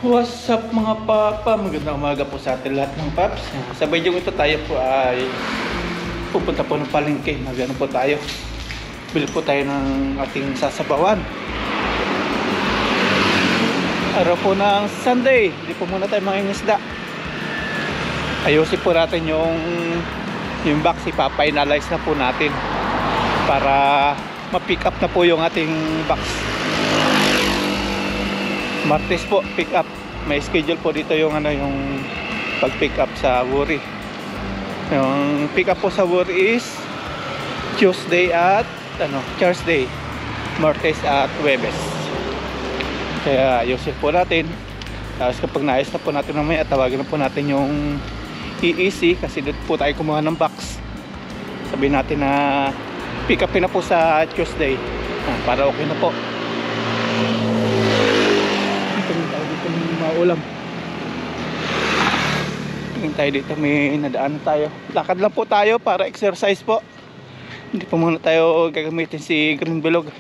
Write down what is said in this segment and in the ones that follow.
What's up mga papa? Magandang umaga po sa atin lahat ng paps. Sa video ito tayo po ay pupunta po ng palengke. Magano po tayo. Bili po tayo ng ating sasabawan. Araw po ng Sunday. Hindi po muna tayo mangingisda. Ayusin po natin yung box. Ipa-finalize na po natin para ma-pick up na po yung ating box. Martes po, pick up. May schedule po dito yung yung pag-pick up sa Woori. Yung pick up po sa Woori is Tuesday at Thursday, Martes at Huwebes. Kaya ayusin po natin. Tapos kapag naayos na po natin mamaya, tawagin na po natin yung EEC kasi dito po tayo kumuha ng box. Sabihin natin na pick up na po sa Tuesday para okay na po. Maulam. Tingin tayo dito, may nadaan tayo. Lakad lang po tayo para exercise po. Hindi po muna tayo gagamitin si Green Bilog.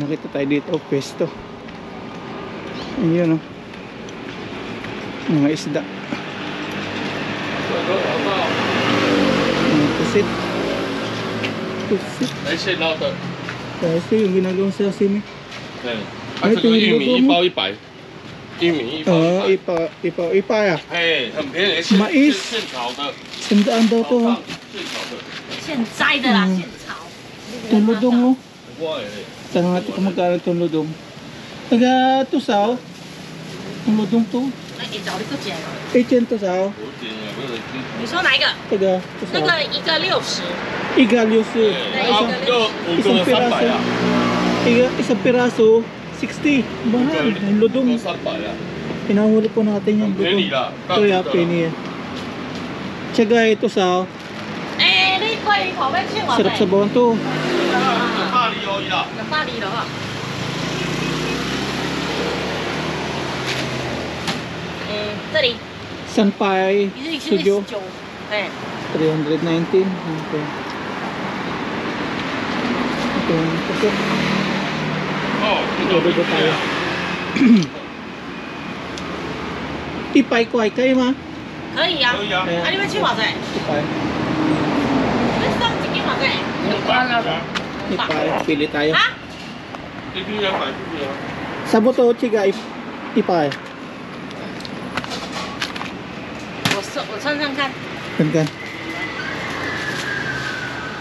Nakita tayo dito, pesto. Ayun mga isda. Pusit. Kasi yung ginagawang sa simi. 这个玉米一包100，玉米一包100啊？哎，很便宜，现炒的。Sandaan daw to ha? 现炒的。现摘的啦，现炒。 Tuludong oh. 哇哎， Tanong natin kung magkano itong ludong. Taga tusaw. Ang ludong to. 那给找了一个剪了。 800 tusaw. 我点了那个你说哪一个？ Taga 那 tusaw. 个一个60。 Igalyos eh. 就5个300啊， Isang piraso 60. Mahal. Ang ludong. 300啊， Pinahuli po natin yung 很便宜 ludong. 啦， Kaya penny yan. Tiyaga ito sa哎，你贵口味欠我 sarap sa bawang to. 大梨而已啦。有大梨的哈。这里 Sanpai 一日是 Studio 19。哎， 319. Okay. Ito. 哦， Ibago tayo. Ipay ko ay kayo ma? 可以呀。可以啊，啊，你们去哪子？ Ipay. 你们上几间哪子？ Ipay. Pili tayo. 啊？一批200，一批啊。 Sa buto, chiga, ipay. 我称称看。 Ganda.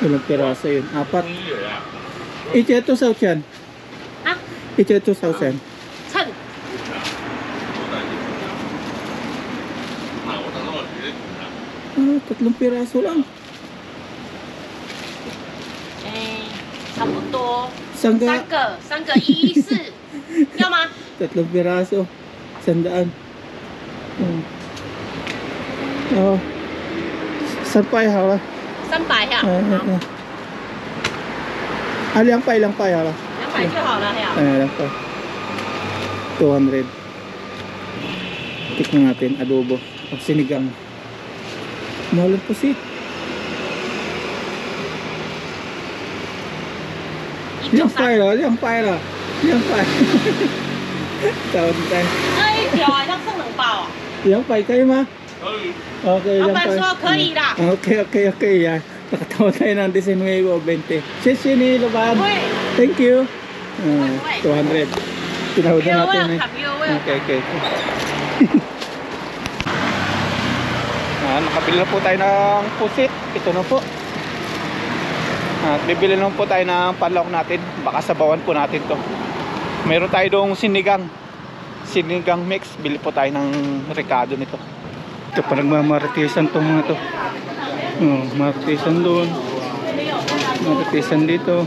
Ilang piraso yun? 4. 有啊。 Icheto sa usan. 啊？ Icheto sa usan. 称。我等到我直接滚了。 3 piraso lang. 哎，差不多。 Sangga. 三个114，要吗？ 3 piraso. 100. Oh. Sanpay hala. 300呀。 Ilang pay hala. 200就好了呀。 Lang pa. 200. Tikman natin adobo o sinigang. Mahal po si. Yang pay la. Tawag tayo. 这一条好像剩2包啊。 Yang pay kayo ma? 可以。 Okay, 老 yang 板 pay. 说可以啦。 Okay, yan. Nakatawa tayo ng 19.20. Sisi ni Laban. 对。 Thank you. 200. Tinawad na natin eh. Okay. Nakabili na po tayo ng pusit. Ito na po. At bibili na po tayo ng panlawak natin. Baka sabawan po natin to. Meron tayo doong sinigang mix. Bili po tayo ng rekado nito. Ito pa nagmamaritisan tong mga to. Maritisan doon. Maritisan dito.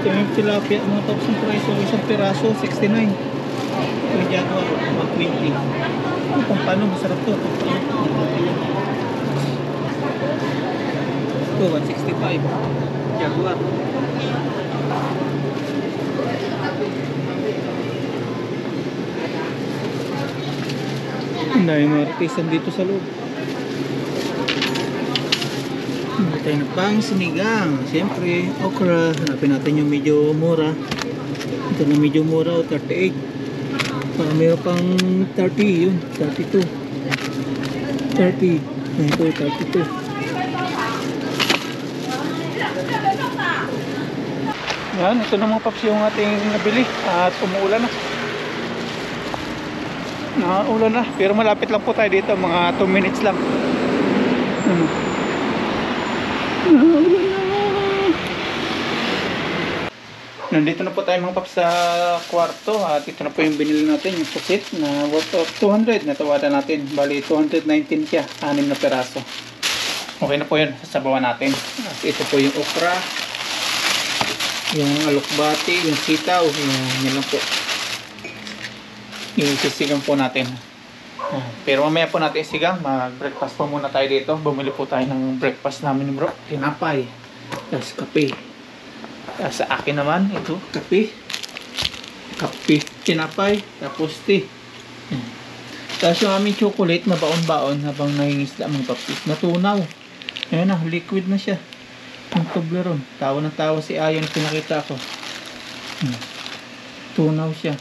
Ito yung tilapia. Mga tapos ng presyo. Isang piraso 69. Yung Jaguar 120. Ito paano masarap to. Ito 165. Jaguar. Ang dami mga artisan dito sa loob. Hindi tayo tayo ng pang sinigang. Siyempre, okra. Hanapin natin yung medyo mura. Ito na medyo mura, 38. Para meron pang 30, yun, 32. 30. Ito, 32. Yan, ito na mga paps yung ating nabili. At umuulan na. Ulan na, pero malapit lang po tayo dito, mga 2 minutes lang. Nandito na po tayo mga paps sa kwarto at ito na po yung binili natin, yung pusit na worth of 200 na tawadan natin. Bali 219 siya, 6 na peraso. Okay na po yun, sasabawan natin. At ito po yung okra, yung alokbati, yung sitaw, yan lang po. Isisigang po natin. Pero mamaya po natin isigang, mag-breakfast po muna tayo dito. Bumili po tayo ng breakfast namin bro. Tinapay, tapos kape. Sa akin naman, ito, kape, tinapay, tapos tea. Tapos yung aming chocolate na baon-baon habang nangingisda mga papis, natunaw. Ayan na, liquid na siya. Ang Toblerone. Tawa ng tawa si Ayon, pinakita ko. Tunaw siya.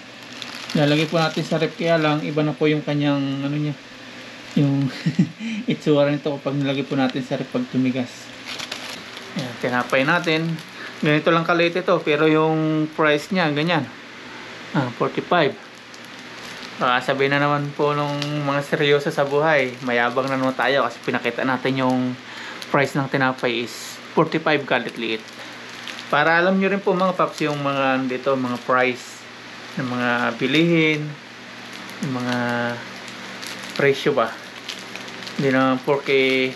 Lalagay po natin sa rep, kaya lang iba na po yung kanyang ano niya, yung itsura nito kapag nilagay po natin sa rep pag tumigas. Ayan, tinapay natin. Ganito lang kaliit ito, pero yung price niya ganyan, 45. Sabihin na naman po nung mga seryoso sa buhay, mayabang na naman tayo kasi pinakita natin yung price ng tinapay is 45 kalit liit. Para alam nyo rin po mga paps yung mga dito, mga price ng mga bilihin, yung mga presyo ba. Hindi naman porque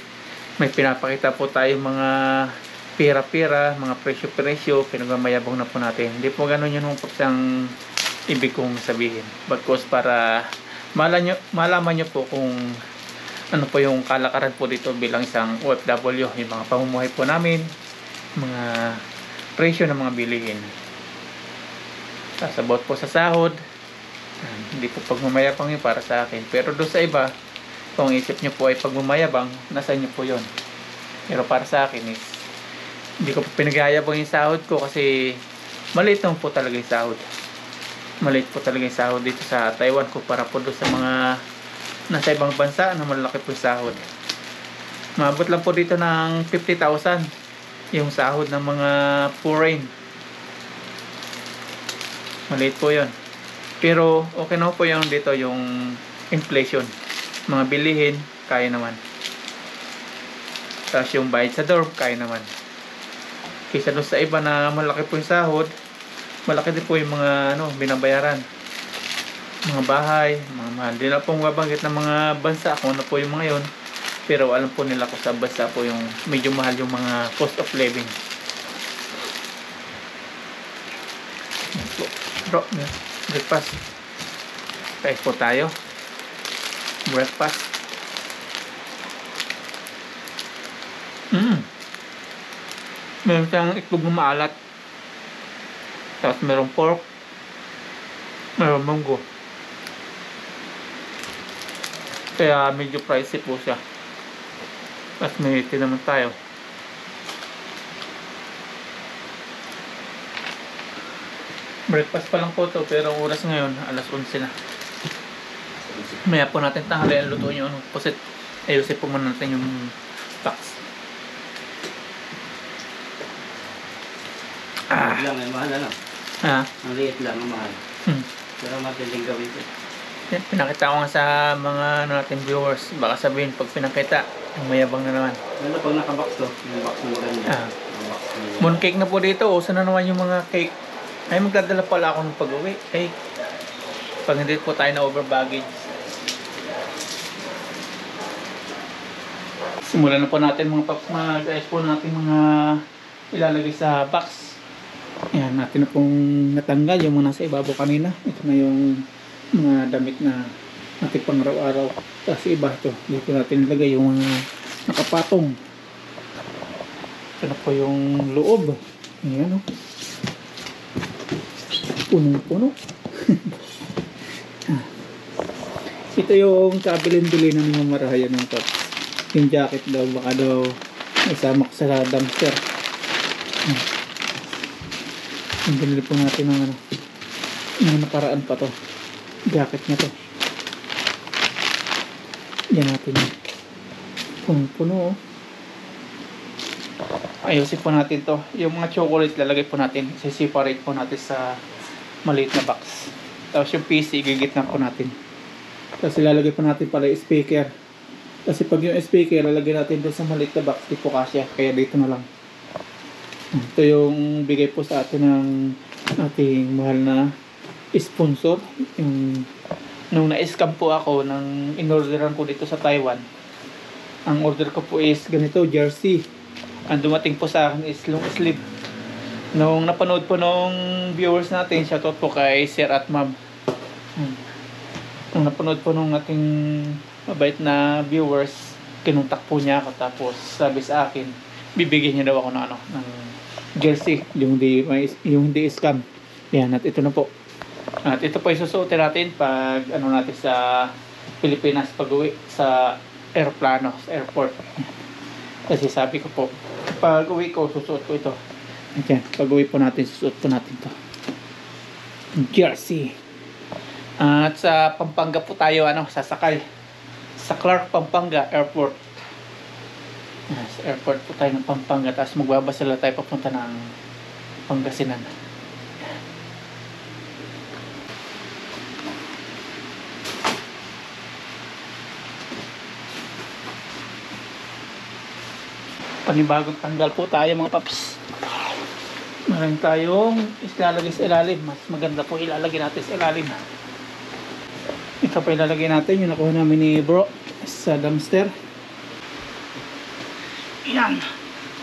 may pinapakita po tayo mga pira-pira, mga presyo-presyo, pinagmamayabang na po natin. Hindi po ganun yun po siyang ibig kong sabihin. Bagkos para malaman nyo po kung ano po yung kalakaran po dito bilang isang OFW, yung mga pamumuhay po namin, mga presyo ng mga bilihin. Sasabot po sa sahod, hindi po pagmamayabang yun para sa akin. Pero doon sa iba, kung isip nyo po ay pagmamayabang, nasa inyo po yun. Pero para sa akin is hindi ko pinagayabang yung sahod ko kasi maliit lang po talaga yung sahod. Maliit po talaga yung sahod dito sa Taiwan ko para po doon sa mga nasa ibang bansa na malaki po yung sahod. Maabot lang po dito ng 50,000 yung sahod ng mga foreign. Maliit po yun. Pero okay na po yung dito yung inflation. Mga bilihin, kaya naman. Tapos yung bayad sa dorm, kaya naman. Kaysa doon sa iba na malaki po yung sahod, malaki din po yung mga binabayaran. Mga bahay, mga mahal. Di na pong mabanggit ng mga bansa kung ano po yung mga yon. Pero alam po nila kung sa bansa po yung medyo mahal yung mga cost of living. Bro, breakfast. Kaya po tayo. Breakfast. Meron siyang itlog na maalat. Tapos merong pork. Merong munggo. Kaya medyo pricey po siya. Tapos may tea naman tayo. Breakfast pa lang po to, pero ang oras ngayon alas 11 na. Maya po natin tanghali ang lutuin yung pusit. Ayusin po muna natin yung box. Lang ay mahal ano? Ang liit lang ang mahal. Pero matiling gawin ko. Pinakita ko nga sa mga natin viewers. Baka sabihin pag pinakita, mayabang na naman. Ano pag nakabox to? Yung box mo ganyan. Mooncake na po dito. Uso na naman yung mga cake. Ay magdadala pala ako ng pag-uwi. Ay, pag hindi po tayo na over baggage. Simulan na po natin mga paps. Mag-ayos po natin mga ilalagay sa box. Ayan, natin na pong natanggal yung mga nasa ibabaw kanina. Ito na yung mga damit na natin pang araw-araw. Tapos iba ito. Dito natin ilagay yung mga nakapatong. Ito na po yung loob. Ayan o. Punong-puno. Ito yung kabilin-bilin ng mga marahayan ng top. Yung jacket daw, baka daw Isama ko sa dumpster. Ang binili po natin ng ano, ng nakaraan pa to. Jacket na to. Yan natin. Punong-puno. Ayusin po natin to. Yung mga chocolate lalagay po natin. I-separate po natin sa maliit na box. Tapos yung PC igigitna po natin. Tapos ilalagay po natin pala yung speaker. Kasi pag yung speaker lalagay natin doon sa maliit na box, di po kasya. Kaya dito na lang. Ito yung bigay po sa atin ng ating mahal na sponsor. Yung nung na-scam po ako nang in-orderan ko dito sa Taiwan. Ang order ko po is ganito, jersey. Ang dumating po sa akin is long sleeve. Nung napanood po nung viewers natin, shoutout po kay Sir at Ma'am. Nung napanood po nung ating mabait na viewers, kinuntak po niya ako. Tapos sabi sa akin, bibigyan niya daw ako ng ano, ng jersey, yung hindi scam. Yan, at ito na po. At ito po isusuotin natin pag ano natin sa Pilipinas pag uwi sa aeroplano, sa airport. Kasi sabi ko po, pag uwi ko, susuot ko ito. Okay, pag uwi po natin, susuot po natin to jersey. At sa Pampanga po tayo sasakay sa Clark, Pampanga Airport. Sa airport po tayo ng Pampanga. Tapos magbabasala tayo papunta ng Pangasinan. Panibagong tanggal po tayo mga paps. Meron tayong ilalagay sa ilalim. Mas maganda po ilalagay natin sa ilalim. Ito pa ilalagay natin yung nakuha namin ni bro sa dumpster. Yan.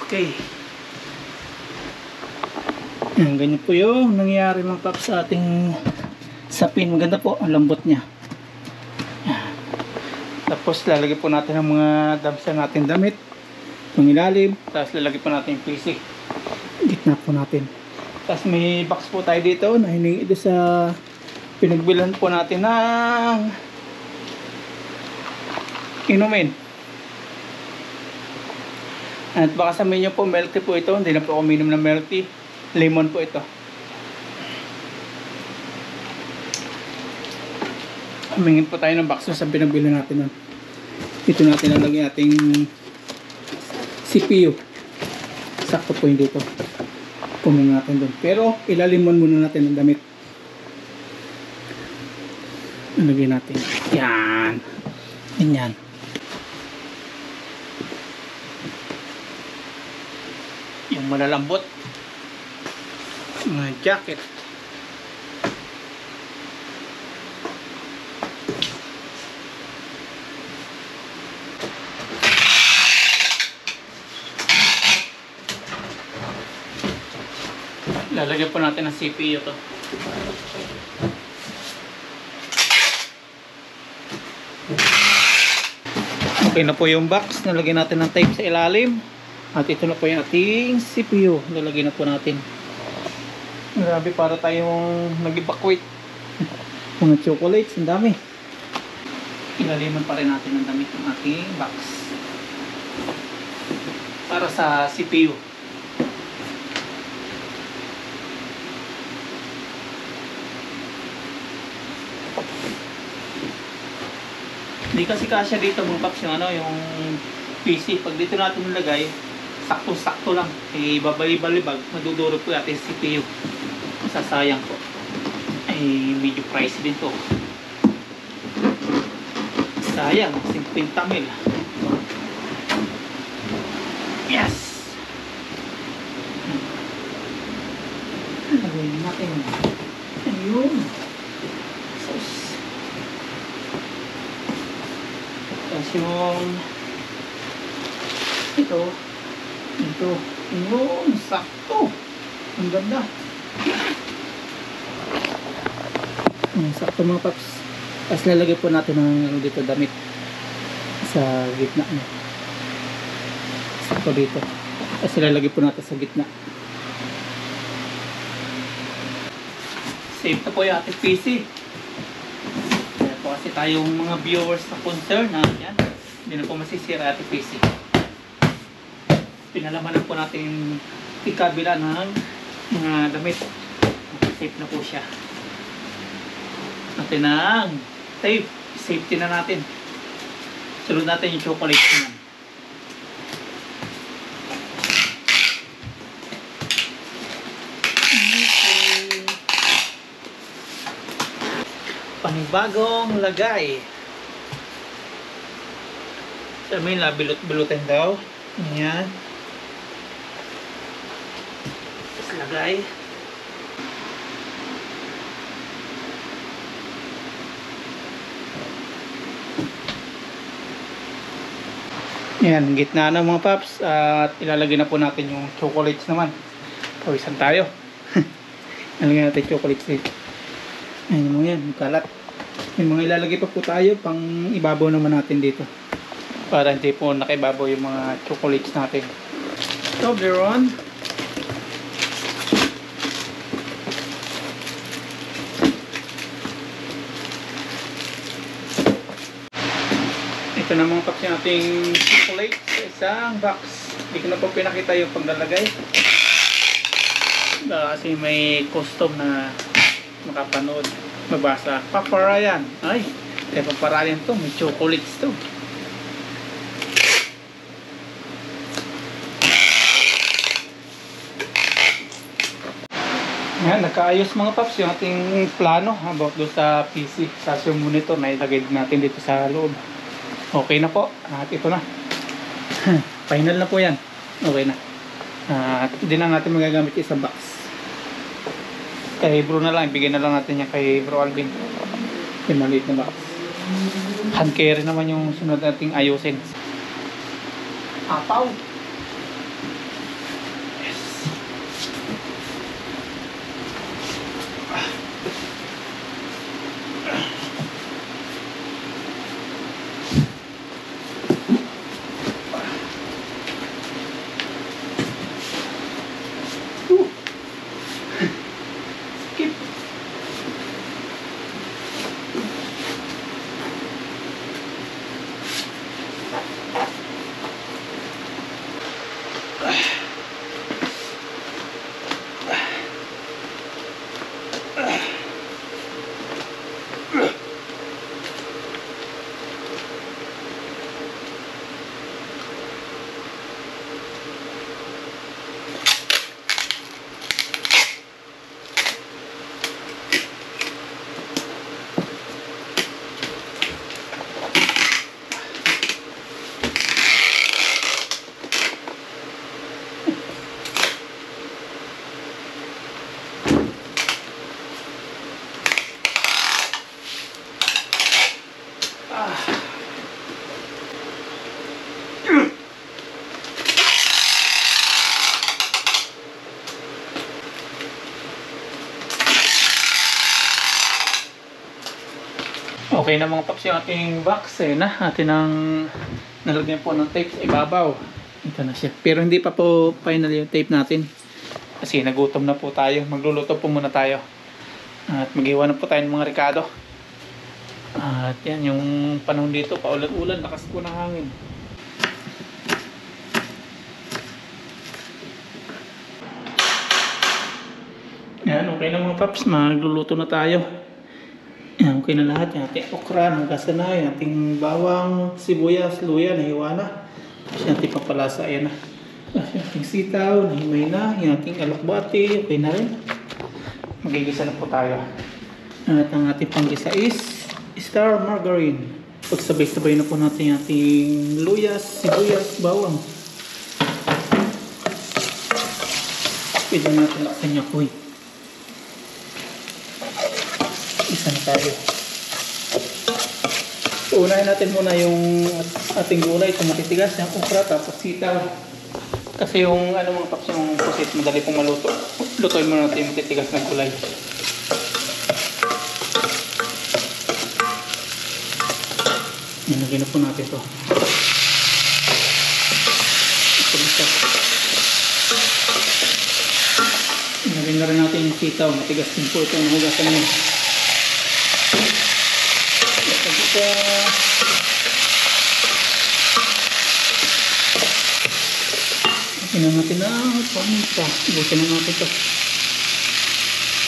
Okay. Yan, ganyan po yung nangyayari mga paps sa ating sapin. Maganda po ang lambot niya. Yan. Tapos lalagay po natin ang mga dumpster natin damit. Yung ilalim. Tapos lalagay po natin yung PC. Gitna po natin. Tapos may box po tayo dito na hiningi doon sa pinagbilan po natin ng inumin. At baka sabihin nyo po milk tea po ito. Hindi na po ako minom ng milk tea. Lemon po ito. Humingin po tayo ng box sa pinagbilan natin nun. Ito natin lalagyan ating CPU. Sakto po yung dito. Pumin natin doon. Pero ilalimon muna natin ang damit. Ilagay natin. Yan. Ganyan. Yung malalambot. Mga jacket. Lalagyan po natin ng CPU to. Okay na po yung box. Nalagyan natin ng tape sa ilalim. At ito na po yung ating CPU. Nalagyan na po natin. Grabe, para tayong nag-evacuate. Mga chocolates, ang dami. Ilaliman pa rin natin ang damit ng ating box. Para sa CPU. Hindi kasi kasya dito mga paps yung yung PC. Pag dito natin nilagay, sakto-sakto lang. Eh, babali-balibag, madudurog po natin CPU. Masasayang po. Eh, medyo pricey din to. Sayang, 50 mil. Yes! Lagyan natin. Ayun. Tapos yung ito yun, sakto, ang ganda. Sakto mga paps. Tapos lalagay po natin ng dito damit sa gitna niya. Sakto dito. Tapos lalagay po natin sa gitna. Save na po yung ating PC. Kasi tayong mga viewers na concern na yan, hindi na po masisira ating PC. pinalamanan po natin yung ikabila ng mga damit. Safe na po siya. Natin ang tape. Safety na natin. Sunod natin yung chocolate naman. Okay. Panibagong lagay. Sabi nila, bilot-bilutin daw. Ayan. Tapos lagay. Ayan, gitna na mga paps. At ilalagay na po natin yung chocolates naman. Pawisan tayo. Ilalagay natin yung chocolates dito. Ayan mo yan, kalat. Yung mga ilalagay pa po tayo, pang ibabaw naman natin dito. Para hindi po nakaibabaw yung mga chocolates natin. Toblerone. Ito na mga paps yung ating chocolate sa isang box. Hindi ko na po pinakita yung paglalagay. Kasi may custom na makapanood, mabasa. Paparayan. Ay, paparayan to. May chocolates to. Yan, nakaayos mga paps yung ating plano about doon sa PC. Sa yung monitor na ilagay natin dito sa loob. Okay na po. At ito na. Final na po yan. Okay na. At hindi na natin magagamit isang box. Kay bro na lang. Ibigay na lang natin yan kay bro Alvin. Yung maliit na box. Hand carry naman yung sunod nating ayusin. Apaw! Okay na mga paps yung ating box. Ayun na, atin ang nalagyan po ng tape sa ibabaw. Ito na siya. Pero hindi pa po final yung tape natin. Kasi nagutom na po tayo. Magluluto po muna tayo. At mag-iwan na po tayo ng mga rekado. At yan, yung panahon dito, paulan-ulan, lakas po ng hangin. Yan, okay na mga paps. Magluluto na tayo. Yan, okay na lahat. Yung ating okra, nagasa na. Yung ating bawang, sibuyas, luya, nahiwa na. Tapos yung ating papalasa, ayan na. Tapos yung ating sitaw, nahimay na. Yung ating alokbati, okay na rin. Magigisa na po tayo. At ang ating panggisa is star margarine. Pagsabay-sabay na po natin yung ating luyas, sibuyas, bawang. Pwede natin laksan yung apoy. Isa na tayo. So, unahin natin muna yung ating gulay. Ito matitigas, yung okra, tapos sitaw. Kasi yung mga paps, yung pusit, madali pong maluto. Lutuin muna natin yung matitigas na gulay. Nilagay na po natin ito. Nilagay na rin natin yung sitaw. Matigas din po ito. Nahugasan mo. Lagyan na natin ang paminta. Bukin na natin ito.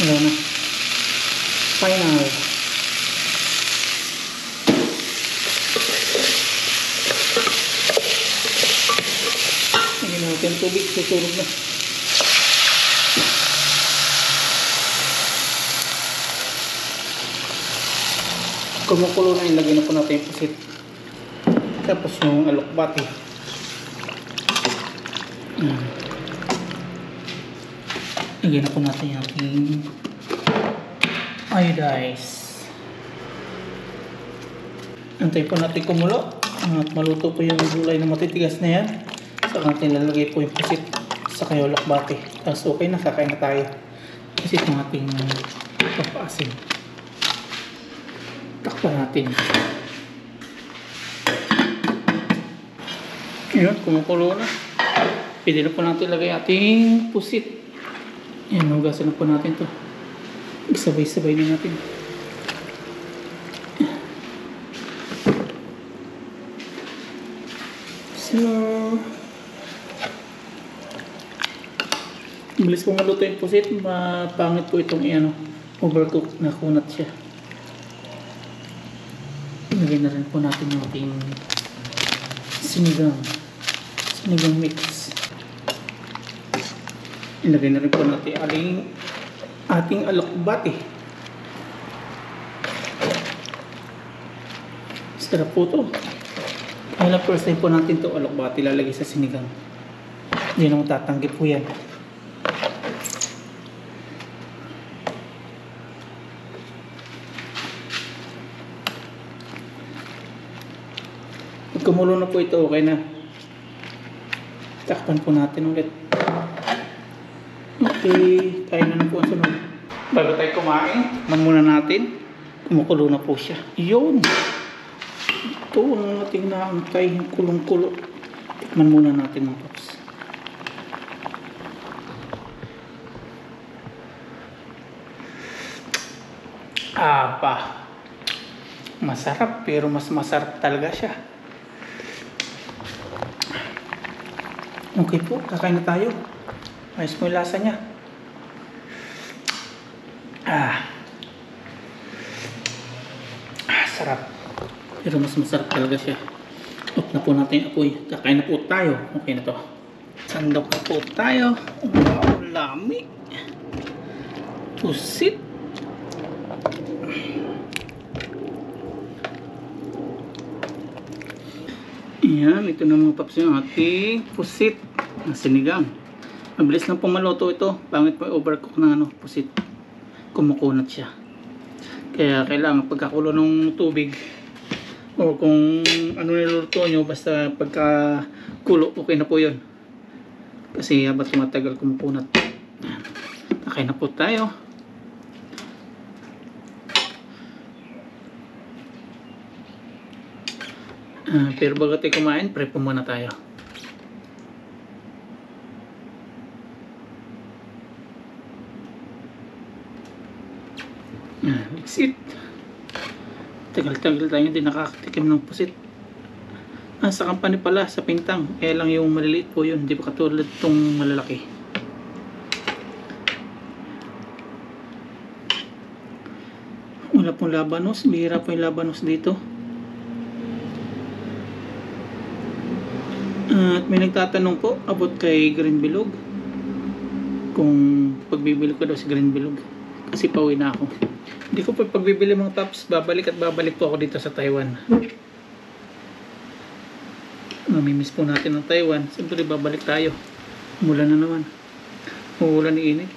Wala na. Final. Lagyan natin tubig. Susurog na. Kumukulo na, ilagay na po natin yung pusit. Tapos yung alokbati. Ilagay na po natin yung ating iodize. Antay po natin kumulo at maluto po yung gulay na matitigas na yan. Saka natin lalagay po yung pusit sa kayo alokbati. Tapos okay na, kakain na tayo. Pusit ng ating pagpaasin. Takpan natin. Ayan, kumukulo na. Pwede na po natin ilagay ating pusit. Ayan, hugasan na po natin to. Sabay-sabay na natin. So, bilis po maluto yung pusit. Mapangit po itong overcook na kunat siya. Ilagay na rin po natin yung ating sinigang mix. Ilagay na rin po natin ating alokbati. Sarap po ito. Alam, first time po natin ito alokbati lalagay sa sinigang. Hindi na matatanggi po yan. Kumulo na po ito, okay na. Takpan po natin ulit. Okay, kain na po ang sunod. Bago tayo kumain, man muna natin. Kumukulo na po siya. Yun! Ito ang ating naantay, yung kulong-kulo. Tikman muna natin mga paps. Masarap, pero mas masarap talaga siya. Okay po, kakain na tayo. Ayos mo yung lasa niya. Sarap. Pero mas masarap talaga siya. Off na po natin yung apoy. Kakain na po tayo. Okay na to. Sandok na po tayo. Wow, lami. Pusit. Ayan, ito na mga paps yung ating pusit na sinigang. Mabilis lang pong maluto ito. Pangit po overcook na pusit. Kumukunat siya. Kaya kailangan pagkakulo ng tubig o kung ano niluluto nyo, basta pagkakulo, okay na po yun. Kasi habang tumatagal kumukunat. Kakain na po tayo. Pero bago tayo kumain, prep muna tayo. That's it. Tagal-tagal tayo hindi nakakatikim ng pusit. Sa company pala, sa Pintang. Kaya lang yung maliliit po yun. Hindi pa katulad itong malalaki. Wala pong labanos. Bihira po yung labanos dito. At may nagtatanong po about kay Green Bilog, kung pagbibili ko daw si Green Bilog kasi pauwi na ako. Hindi ko pa pagbibili mga tops, babalik po ako dito sa Taiwan. Mamimiss po natin ang Taiwan. Siyempre babalik tayo. Umulan na naman. Umulan ni init.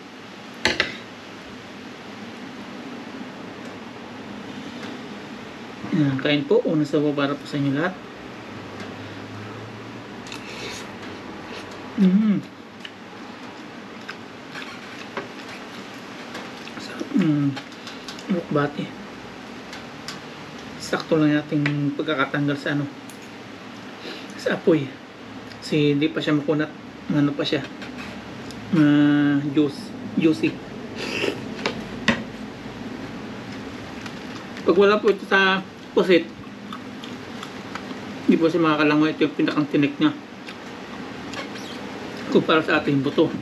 Kain po. Una sa para po sa inyo lahat. Alokbati. Sakto lang nating pagkakatanggal sa sa apoy. Kasi hindi pa siya makunat. Ano pa siya? Juicy. Pag wala po ito sa pusit, hindi po siya makakalangoy. Ito yung pinakang tinik niya. kumpara sa ating buto.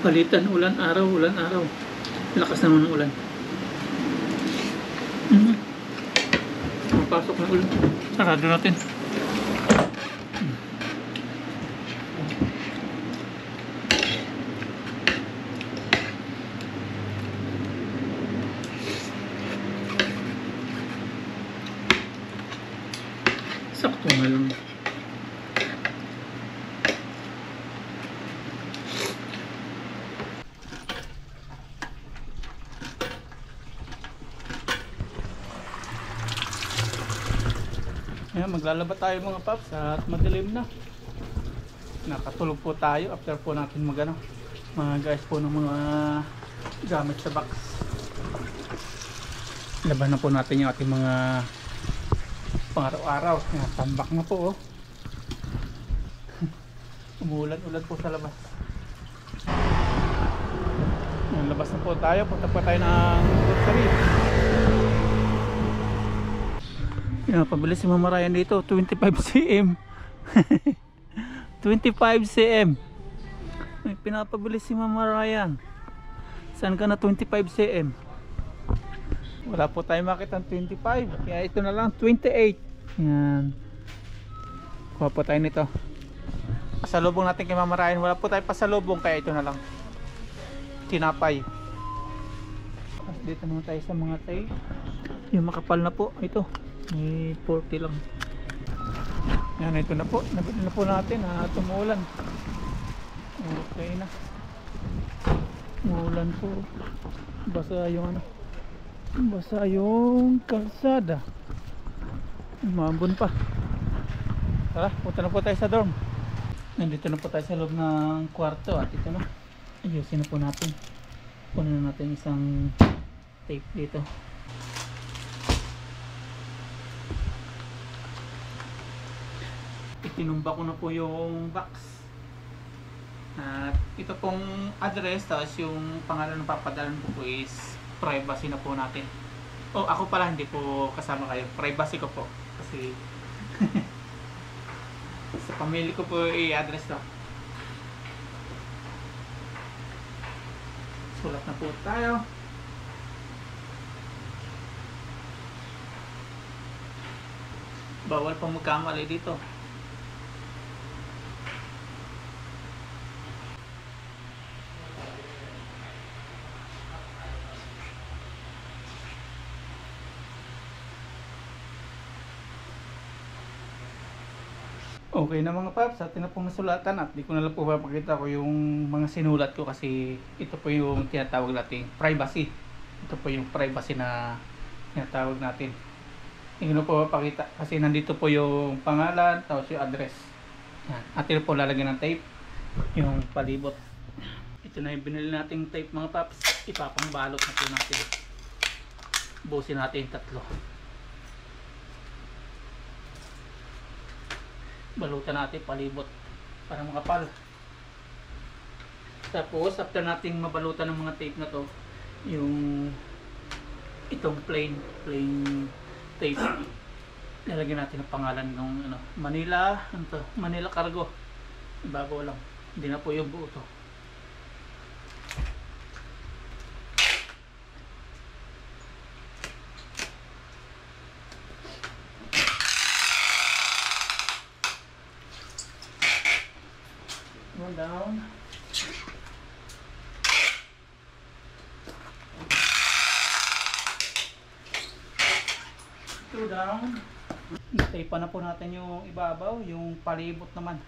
Palitan, ulan, araw. Lakas naman ng ulan. Pasok na ulan. Sarado natin. Sakto na lang. Ayan, maglalaba tayo mga paps at madilim na. Nakatulog po tayo after po natin mga guys po ng mga gamit sa box. Laban na po natin yung ating mga pang-araw-araw. Tambak na po, oh. Umulan-ulan po sa labas. Ayan, labas na po tayo. Punta po tayo ng grocery. Yan, pabilis si Mama Ryan dito, 25 cm. 25 cm. May pinapabilis si Mama Ryan. Saan ka na 25 cm? Wala po tayo makita ng 25. Kaya ito na lang, 28. Yan. Kuha po tayo nito. Pasalubong natin kay Mama Ryan. Wala po tayo pasalubong, kaya ito na lang. Tinapay. Dito naman tayo sa mga tayo. Yung makapal na po, ito. May 40 lang. Yan, ito na po. Nabili na po natin. Tumuulan. Okay na. Umuulan po. Basa yung basa yung kalsada. Umambon pa. Tara, punta na po tayo sa dorm. Nandito na po tayo sa loob ng kwarto. At ito na. Ayusin na po natin. Kunin na natin isang tape dito. Itinumba ko na po yung box. At ito pong address, tapos yung pangalan ng papadalan ko po is privacy na po natin. Oh, ako pala hindi po kasama kayo. Privacy ko po. Kasi sa pamilya ko po i-address to. Sulat na po tayo. Bawal pang magkamali dito. Okay na mga paps, atin na pong nasulatan at di ko na lang po papakita ko yung mga sinulat ko kasi ito po yung tinatawag natin privacy. Ito po yung privacy na tinatawag natin. Hindi ko na po papakita kasi nandito po yung pangalan tapos yung address. Yan. Atin na po lalagyan ng tape yung palibot. Ito na yung binili nating tape mga paps. Ipapangbalot na po natin. Busin natin yung tatlo. Balutan natin palibot para makapal. Tapos after nating mabalutan ng mga tape na to, yung itong plain tape, lalagyan natin ang pangalan ng Manila, Manila Cargo. Bago lang, hindi na po yung buo to. One down. Two down. Tape na po natin yung ibabaw, yung palibot naman.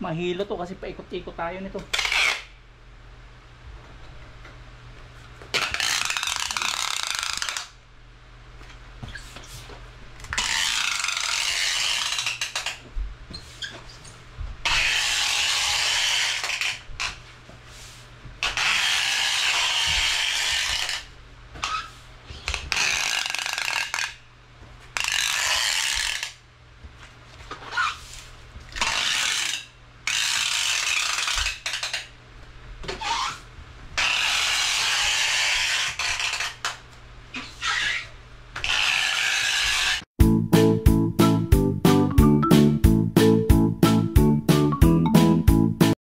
Mahilo to kasi paikot-ikot tayo nito.